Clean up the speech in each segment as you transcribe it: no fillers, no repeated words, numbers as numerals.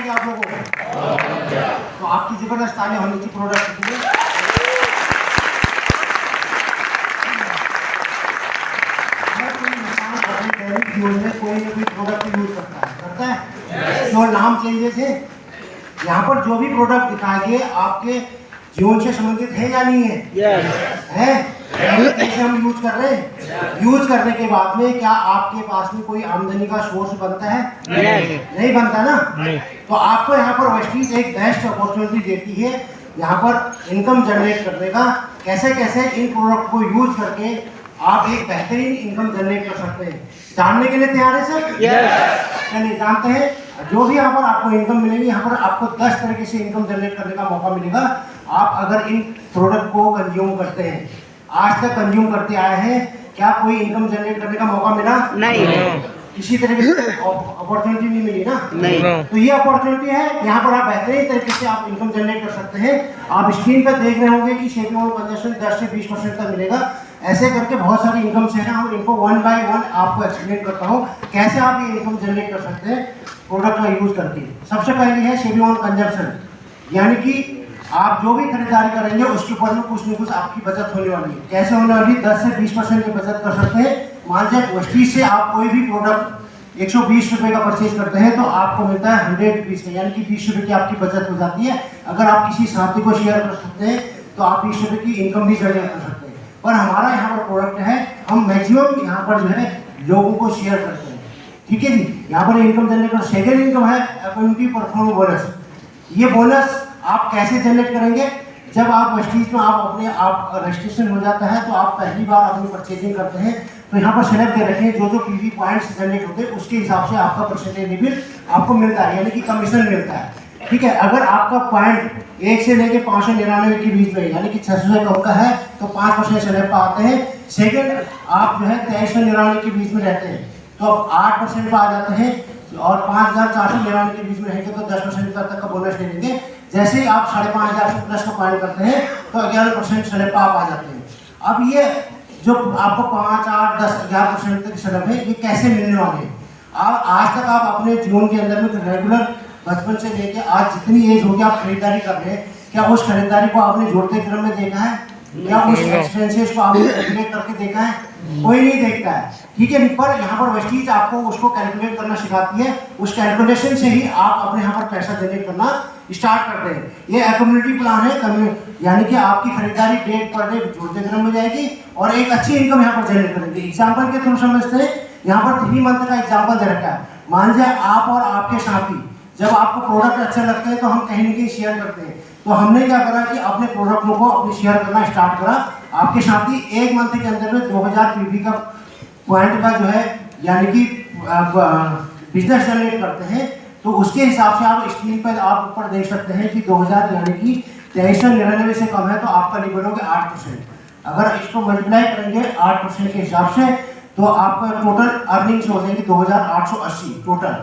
लगी आप लोगों को? तो आपकी जबरदस्त तालियां होनी चाहिए प्रोडक्ट के लिए। जीवन में कोई ना कोई प्रोडक्ट यूज करता है तो नाम चेंजेस है। यहाँ पर जो भी प्रोडक्ट दिखाए गए आपके जीवन से संबंधित है या नहीं है? है। कैसे हम यूज कर रहे हैं? यूज करने के बाद में क्या आपके पास में कोई आमदनी का सोर्स बनता है? नहीं बनता ना। तो आपको यहाँ पर वेस्टीज एक बेस्ट अपॉर्चुनिटी देती है यहाँ पर इनकम जनरेट करने का। कैसे कैसे इन प्रोडक्ट को यूज करके आप एक बेहतरीन इनकम जनरेट कर सकते हैं। जानने के लिए तैयार है सर? चलिए जानते हैं। जो भी यहाँ पर आपको इनकम मिलेगी, यहाँ पर आपको 10 तरीके से इनकम जनरेट करने का मौका मिलेगा आप अगर इन प्रोडक्ट को कंज्यूम करते हैं। आज तक कंज्यूम करते आए हैं, क्या कोई इनकम जनरेट करने का मौका मिला? नहीं। किसी तरीके से अपॉर्चुनिटी नहीं मिली ना। नहीं। तो ये अपॉर्चुनिटी है, यहाँ पर आप बेहतरीन तरीके से आप इनकम जनरेट कर सकते हैं। आप स्क्रीन पर देख रहे होंगे कि शेपिंग और कंजप्शन 10 से 20% तक मिलेगा। ऐसे करके बहुत सारी इनकम से हैं, हम इनको वन बाय वन आपको एक्सप्लेन करता हूँ कैसे आप ये इनकम जनरेट कर सकते हैं प्रोडक्ट का यूज करके। सबसे पहली है शेपिंग और कंजप्शन, यानी कि आप जो भी खरीदारी करेंगे उसके ऊपर में कुछ न कुछ आपकी बचत होने वाली है। कैसे होने वाली है? 10 से 20% की बचत कर सकते हैं। मान लीजिए वेस्टीज से आप कोई भी प्रोडक्ट 120 रुपये का परचेज करते हैं तो आपको मिलता है 100 रुपीज़ का, यानी कि 20 रुपये की आपकी बचत हो जाती है। अगर आप किसी साथी को शेयर कर सकते हैं तो आप 20 रुपये की इनकम भी जनरेट कर सकते हैं। पर हमारा यहाँ पर प्रोडक्ट है, हम मैक्सिमम यहाँ पर जो है लोगों को शेयर करते हैं। ठीक है जी। यहाँ पर इनकम जनरेट कर। सेकेंड इनकम है कम्युनिटी परफॉर्मेंस बोनस। ये बोनस आप कैसे जनरेट करेंगे? जब आप वेस्टीज में आप रजिस्ट्रेशन हो जाता है तो आप पहली बार अपनी परचेजिंग करते हैं तो यहाँ पर सेलेक्ट दे रखे हैं जो पीवी पॉइंट्स जनरेट होते हैं उसके हिसाब से आपका परसेंटेज लिमिट आपको मिलता है, यानी कि कमीशन मिलता है। ठीक है। अगर आपका पॉइंट 1 से लेके 599 के बीच में यानी कि 600 से कम का है तो 5% स्लैब पर आते हैं। सेकेंड आप जो है 2399 के बीच में रहते हैं तो आप 8% पर आ जाते हैं और 5499 के बीच में रहेंगे तो 10% तक का बोनस ले लेंगे। जैसे ही आप 5500 प्लस का पॉइंट करते हैं तो 11% स्लैब पर आप आ जाते हैं। अब ये जो आपको 5, 8, 10, 11% तक स्लैब है ये कैसे मिलने वाले हैं? आज तक आप अपने जीवन के अंदर में रेगुलर बचपन से लेके आज जितनी एज होगी आप खरीदारी कर रहे हैं, क्या उस खरीदारी को आपने जोड़ते क्रम में देखा है या उस एक्सपेंसेस को आपने कैलकुलेट करके देखा है? कोई नहीं देखता है। ठीक है। पर यहाँ पर वेस्टीज आपको उसको कैलकुलेट करना सिखाती है। उस कैलकुलेशन से ही आप अपने यहाँ पर पैसा जनरेट करना स्टार्ट करते हैं। ये कम्युनिटी प्लान है, यानी कि आपकी खरीदारी डेट पर डे जोड़ते क्रम में जाएगी और एक अच्छी इनकम यहाँ पर जनरेट करेंगे। एग्जाम्पल के थ्रू समझते हैं। यहाँ पर 3 मंथ का एग्जाम्पल दे रखा है। मान लीजिए आप और आपके साथी जब आपको प्रोडक्ट अच्छे लगते हैं तो हम कहीं ना कहीं शेयर करते हैं। तो हमने क्या करा कि अपने प्रोडक्ट को अपने शेयर करना स्टार्ट करा। आपके साथी 1 मंथ के अंदर में 2000 पीवी का पॉइंट का जो है यानी कि बिजनेस जनरेट करते हैं। तो उसके हिसाब से आप स्क्रीन पर आप ऊपर देख सकते हैं कि 2000 यानी कि 2399 से कम है तो आपका लिमिट होगा 8%। अगर इसको मल्टीप्लाई करेंगे 8% के हिसाब से तो आपका टोटल अर्निंग्स हो जाएगी 2880 टोटल।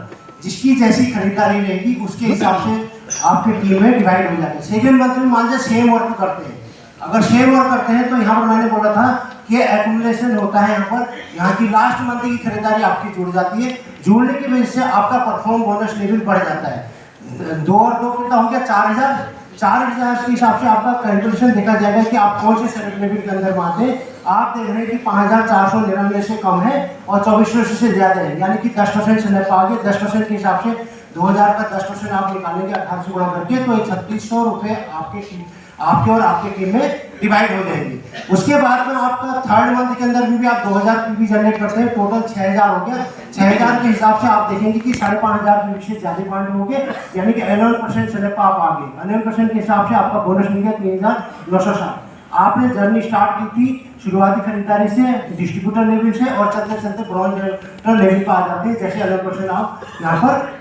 जिसकी जैसी खरीदारी रहेगी उसके हिसाब से आपके टीम में डिवाइड हो जाएगी। सेकेंड मंथ में मान लीजिए सेम वर्क करते हैं। अगर सेम वर्क करते हैं तो यहाँ पर मैंने बोला था कि एक्यूमुलेशन होता है। यहाँ की लास्ट मंथ की खरीदारी आपकी जुड़ जाती है। जुड़ने की वजह से आपका परफॉर्म बोनस लेवल बढ़ जाता है। 2 और 2 कितना हो गया 4000। 4000 के हिसाब से आपका कैलकुलेशन देखा जाएगा कि आप कौन से सेलेक्ट लेवल के अंदर में आते हैं। आप देख रहे हैं कि 5499 से कम है और 2400 से ज़्यादा है, यानी कि 10% स्लैब आगे 10% के हिसाब से 2000 का 10% आप निकालेंगे 18 से गुणा करके तो 3600 रुपये आपके और आपके टीम में डिवाइड हो जाएंगे। उसके बाद में आपका थर्ड मंथ के अंदर भी आप 2000 पीवी जनरेट करते हैं। टोटल 6000 हो गया। 6000 के हिसाब से आप देखेंगे कि 5500 पीवी से ज़्यादा पॉइंट हो गए, यानी कि 11% स्लैब आप आ गए। 11% के हिसाब से आपका बोनस मिल गया 3960। आपने जर्नी स्टार्ट की थी शुरुआती खरीदारी से, डिस्ट्रीब्यूटर लेवल से और चलते चलते ब्रॉन्ज लेवल पर आ जाते हैं। जैसे 11% आप यहाँ पर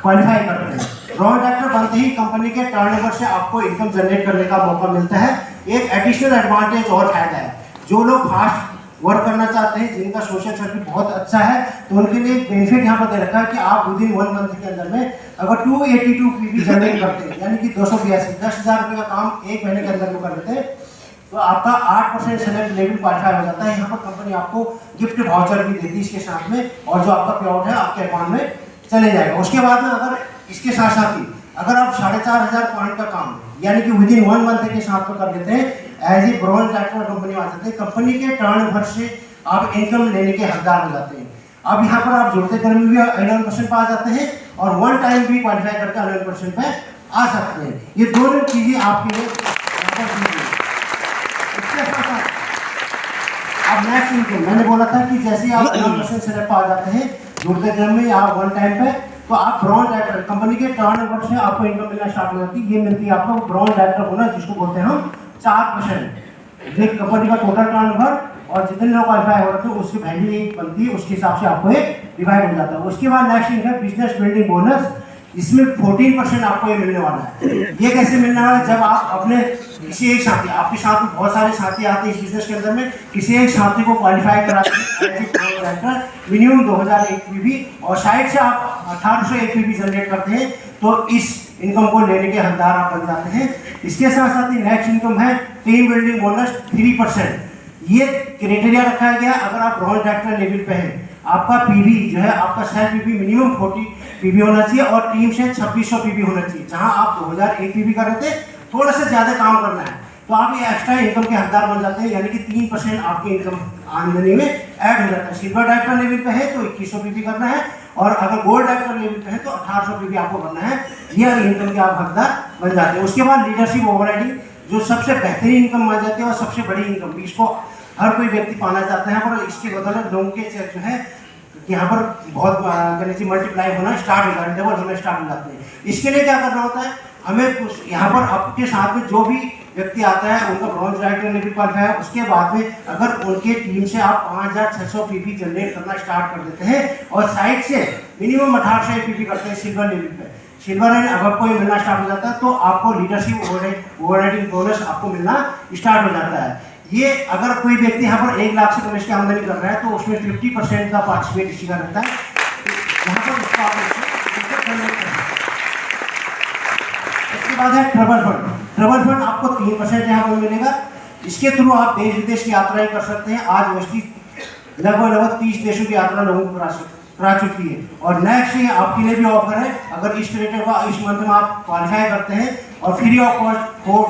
क्वालिफाई करते हैं। ब्रॉन्ज डायरेक्टर बनते ही कंपनी के टर्नओवर से आपको इनकम जनरेट करने का मौका मिलता है। एक एडिशनल एडवांटेज और फायदा है, जो लोग फास्ट वर्क करना चाहते हैं, जिनका सोशल सर्किट बहुत अच्छा है, तो उनके लिए बेनिफिट यहाँ पर दे रखा है कि आप विदिन 1 मंथ के अंदर में अगर 282 पीवी जनरेट करते हैं, यानी कि 282 10,000 रुपये का काम 1 महीने के अंदर में कर लेते हैं, तो आपका 8% सेलेक्ट लेवल क्वालिफाई हो जाता है। यहाँ पर कंपनी आपको गिफ्ट वाउचर भी देती है इसके साथ में, और जो आपका पे आउट है आपके अकाउंट में चले जाएगा। उसके बाद में अगर इसके साथ साथ ही अगर आप 4,500 पॉइंट का काम यानी कि विदिन 1 मंथ के साथ में कर लेते हैं as a bronze director company में आ जाते हैं, कंपनी के टर्नओवर से आप इनकम लेने के हकदार हो जाते हैं। अब यहाँ पर आप जुड़ते क्रम में भी 11% पे आ जाते हैं और वन टाइम भी क्वालिफाई करके 11% पे आ सकते हैं। ये दोनों चीज़ें आपके लिए अब नेक्स्ट इनकम मैंने बोला था कि जैसे आप 11% से आ जाते हैं जुड़ते क्रम में या वन टाइम पे, तो आप ब्रॉन्ज डायरेक्टर कंपनी के टर्नओवर से आपको इनकम मिलना स्टार्ट हो जाती है। ये मिलती है आपको ब्रॉन्ज डायरेक्टर बोनस, जिसको बोलते हैं हम 4%। जो कंपनी का टोटल टर्नओवर और जितने लोग क्वालिफाई हो रहे थे उसकी वैल्यू एक बनती है, उसके हिसाब से आपको एक डिवाइड हो जाता है। उसके बाद next income business building bonus, इसमें 14% आपको ये मिलने वाला है। ये कैसे मिलने वाला है? जब आप अपने किसी एक साथी, आपके साथ में बहुत सारे साथी आते हैं इस बिजनेस के अंदर में, किसी एक साथी को क्वालिफाई कराते हैं मिनिमम 2000 एकपीवी और साइड से आप 1800 एकपीवी जनरेट करते हैं, तो इस इनकम को लेने के हकदार आप बन जाते हैं। इसके साथ साथ ही नेक्स्ट इनकम है टीम बिल्डिंग बोनस 3%। ये क्राइटेरिया रखा गया, अगर आप ब्रॉन्ज डायरेक्टर लेवल पे हैं, आपका पीवी जो है आपका सेल्फ पीवी मिनिमम 40 पीवी होना चाहिए और टीम से 2600 पीवी होना चाहिए। जहां आप 2000 एक पीवी कर रहे थे, थोड़ा सा ज़्यादा काम करना है तो आप ये एक्स्ट्रा इनकम के हकदार बन जाते हैं, यानी कि 3% आपकी इनकम आमदनी में ऐड हो जाता है। सिल्वर डायरेक्टर लेवल पे है तो 2100 पीवी करना है और अगर गोल्ड डायरेक्टर लेवल पे है तो 1800 पीवी आपको करना है। ये इनकम के आप हकदार बन जाते हैं। उसके बाद लीडरशिप ओवरराइडिंग, जो सबसे बेहतरीन इनकम मान जाती है और सबसे बड़ी इनकम, इसको हर कोई व्यक्ति पाना चाहता है, पर इसके बदौलत लोगों के जो है यहाँ पर बहुत मल्टीप्लाई होना स्टार्ट हो जाता है, डबल होना स्टार्ट हो जाते हैं। इसके लिए क्या करना होता है, हमें यहाँ पर आपके साथ में जो भी व्यक्ति आता है उनका ब्रॉन्ज डायरेक्टर लेवल क्वालिफाई है, उसके बाद में अगर उनके टीम से आप 5600 पीवी जनरेट करना स्टार्ट कर देते हैं और साइड से मिनिमम 1800 पीवी करते हैं सिल्वर लेवल पे, सिल्वर एंड अगर कोई मिलना स्टार्ट हो जाता है तो आपको लीडरशिप ओवरराइडिंग बोनस आपको मिलना स्टार्ट हो जाता है। ये अगर कोई व्यक्ति यहाँ पर 1 लाख से कम की आमदनी कर रहा है तो उसमें 50% का पार्टिसिपेट इसी का रहता है। यहाँ पर इसके बाद है ट्रैवल फंड। ट्रैवल फंड आपको 3% यहाँ पर मिलेगा। इसके थ्रू आप देश विदेश की यात्राएं कर सकते हैं। आज वैसी लगभग 30 देशों की यात्रा लोगों को करा चुकी है। और नेक्स्ट ये आपके लिए भी ऑफर है, अगर इस क्रेडिट का इस मंथ में आप क्वालिफाई करते हैं और free of cost 4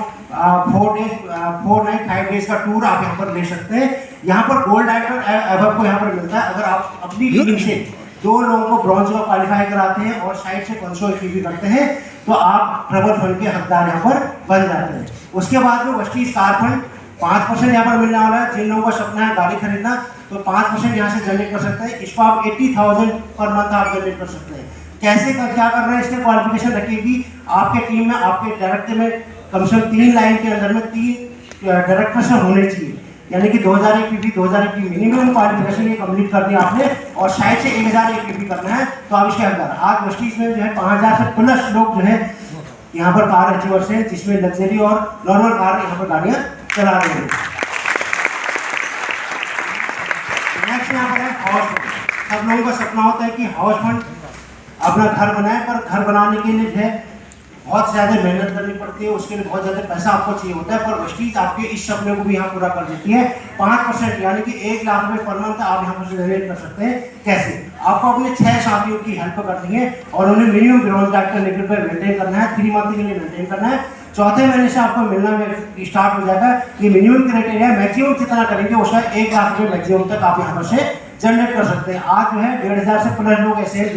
night 5 days का टूर आप यहाँ पर ले सकते हैं। यहाँ पर गोल्ड डायरेक्टर एवब को यहाँ पर मिलता है, अगर आप अपनी टीम से 2 लोगों को ब्रॉन्ज का क्वालिफाई कराते हैं और साइड से 500 एकपीवी करते हैं तो आप ट्रैवल फंड के हकदार यहाँ पर बन जाते हैं। उसके बाद में वेस्टीज कार फंड 5% यहाँ पर मिलने वाला है। जिन लोगों का सपना है गाड़ी खरीदना तो 5% यहाँ से जनरेट कर सकते हैं। इसको आप 80,000 पर मंथ आप जनरेट कर सकते हैं। कैसे क्या करना है, इसमें क्वालिफिकेशन रखेगी आपके टीम में, आपके डायरेक्टर में कम से कम 3 लाइन के अंदर में 3 डायरेक्टर से होने चाहिए, यानी कि 2000 एकपीवी 2000 एकपीवी मिनिमम क्वालिफिकेशन ये कंप्लीट कर दिया आपने और साइड से 1000 एकपीवी करना है तो आप इसके अंदर आज वेस्टीज में जो है 5000 से प्लस लोग जो है यहाँ पर कार अचीवर्स हैं, जिसमें लग्जरी और नॉर्मल कार यहाँ पर गाड़ियाँ चला रहे हैं। नेक्स्ट यहाँ पर है हाउस फंड। सब लोगों का सपना होता है कि हाउस फंड अपना घर बनाए, पर घर बनाने के लिए जो है बहुत ज़्यादा मेहनत करनी पड़ती है, उसके लिए बहुत ज़्यादा पैसा आपको चाहिए होता है। पर वेस्टीज आपके इस सपने को भी यहाँ पूरा कर देती है। 5% यानी कि 1 लाख रुपये पर मंथ आप यहाँ पर जनरेट कर सकते हैं। कैसे? आपको अपने 6 साथियों की हेल्प करनी है और उन्हें मिनिमम ब्रॉन्ज डायरेक्टर लेवल पर मेंटेन करना है, 3 मंथ के लिए मेंटेन करना है। चौथे महीने से आपको मिलना स्टार्ट हो जाएगा। ये मिनिमम क्राइटेरिया है, मैक्सिमम कितना करेंगे उसका 1 लाख रुपये मैक्सिमम तक आप यहाँ पर से जनरेट कर सकते हैं। आज जो है 1500 से प्लस लोग ऐसे हैं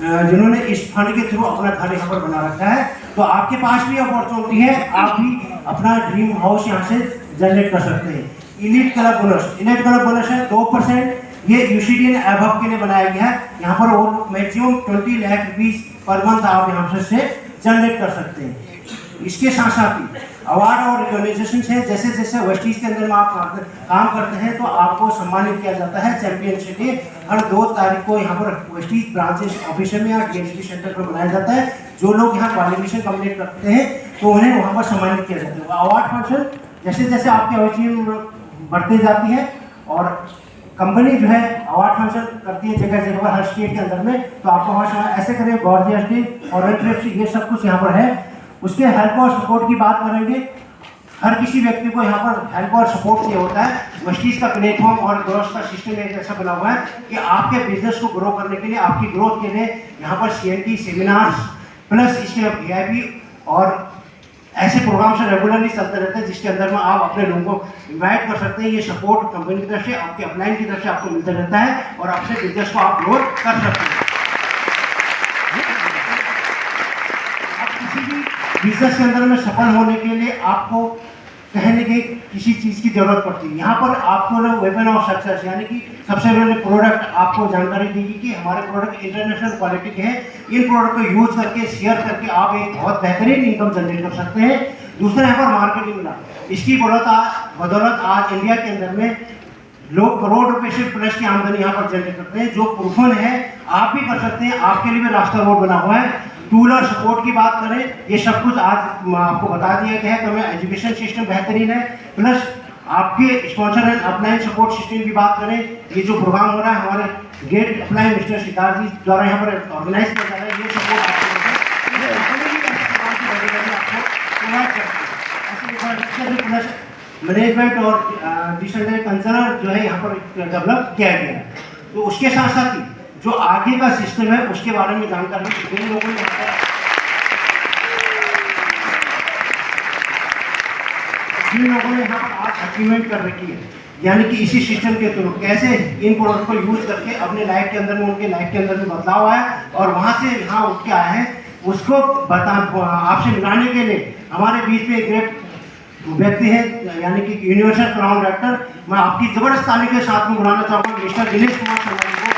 जिन्होंने इस फंड के थ्रू अपना घर यहाँ पर बना रखा है। तो आपके पास भी अपॉर्चुनिटी है, आप भी अपना ड्रीम हाउस यहाँ से जनरेट कर सकते हैं। Elite club bonus, elite club bonus है 2%। ये यूसीडीएन एबव के लिए बनाया गया है। यहाँ पर वो maximum 20 lakh rupees per month आप यहाँ से जनरेट कर सकते हैं। इसके साथ साथ ही अवार्ड और रिकॉग्निशन है, जैसे जैसे वेस्टीज के अंदर में आप काम करते हैं तो आपको सम्मानित किया जाता है। चैंपियनशिप डे हर 2 तारीख को यहाँ पर वेस्टीज ब्रांचेस ऑफिस में या डीएसपी सेंटर पर बनाया जाता है। जो लोग यहाँ क्वालिफिकेशन कंप्लीट करते हैं तो उन्हें वहाँ पर सम्मानित किया जाता है। अवार्ड फंक्शन जैसे जैसे आपकी अचीवमेंट बढ़ती जाती है और कंपनी जो है अवार्ड फंक्शन करती है जगह जगह पर हर स्टेट के अंदर में, तो आपको वहाँ ऐसे करें गॉर्जियस डे फॉरेन ट्रिप्स ये सब कुछ यहाँ पर है। उसके हेल्प और सपोर्ट की बात करेंगे। हर किसी व्यक्ति को यहाँ पर हेल्प और सपोर्ट चाहिए होता है। वेस्टीज का प्लेटफॉर्म और ग्रोथ का सिस्टम एक ऐसा बना हुआ है कि आपके बिजनेस को ग्रो करने के लिए, आपकी ग्रोथ के लिए यहाँ पर CNT सेमिनार्स प्लस इसके VIP और ऐसे प्रोग्राम से रेगुलरली चलते रहते हैं जिसके अंदर में आप अपने लोगों को इनवाइट कर सकते हैं। ये सपोर्ट कंपनी की तरफ से, आपके अपलाइन की तरफ से आपको मिलता रहता है और आपसे बिजनेस को आप ग्रो कर सकते हैं। आप किसी भी बिजनेस के अंदर में सफल होने के लिए आपको कहने के किसी चीज़ की जरूरत पड़ती है। यहाँ पर आपको वेपन ऑफ सक्सेस यानी कि सबसे पहले प्रोडक्ट आपको जानकारी देगी कि हमारे प्रोडक्ट इंटरनेशनल क्वालिटी के हैं। इन प्रोडक्ट को यूज करके शेयर करके आप एक बहुत बेहतरीन इनकम जनरेट कर सकते हैं। दूसरा यहाँ पर मार्केटिंग मिला, इसकी बदौलत आज इंडिया के अंदर में लोग करोड़ रुपए से प्लस की आमदनी यहाँ पर जनरेट करते हैं, जो प्रूफन है। आप भी कर सकते हैं, आपके लिए भी रास्ता रोड बना हुआ है। टूल और सपोर्ट की बात करें, ये सब कुछ आज आपको बता दिया गया है। तो मैं एजुकेशन सिस्टम बेहतरीन है, प्लस आपके sponsor and upline support system की बात करें, ये जो प्रोग्राम हो रहा है हमारे गेट अपलाइन मिस्टर सिद्धार्थ जी द्वारा यहाँ पर ऑर्गेनाइज किया जा रहा है, ये सपोर्ट आपको मैनेजमेंट और डिजिटल कंसर्न जो है यहाँ पर डेवलप किया गया है। तो उसके साथ साथ ही जो आगे का सिस्टम है उसके बारे में जानकारी जिन लोगों ने यहाँ पर आज अचीवमेंट कर रखी है, यानी कि इसी सिस्टम के थ्रू कैसे इन प्रोडक्ट को यूज करके अपने लाइफ के अंदर में, उनके लाइफ के अंदर में बदलाव आया और वहाँ से यहाँ उठ के आए हैं, उसको आपसे मिलाने के लिए हमारे बीच में एक ग्रेट व्यक्ति है, यानी कि यूनिवर्सल क्राउन डायरेक्टर। मैं आपकी जबरदस्त ताली के साथ में बुलाना चाहूँगा मिस्टर दिनेश कुमार शर्मा।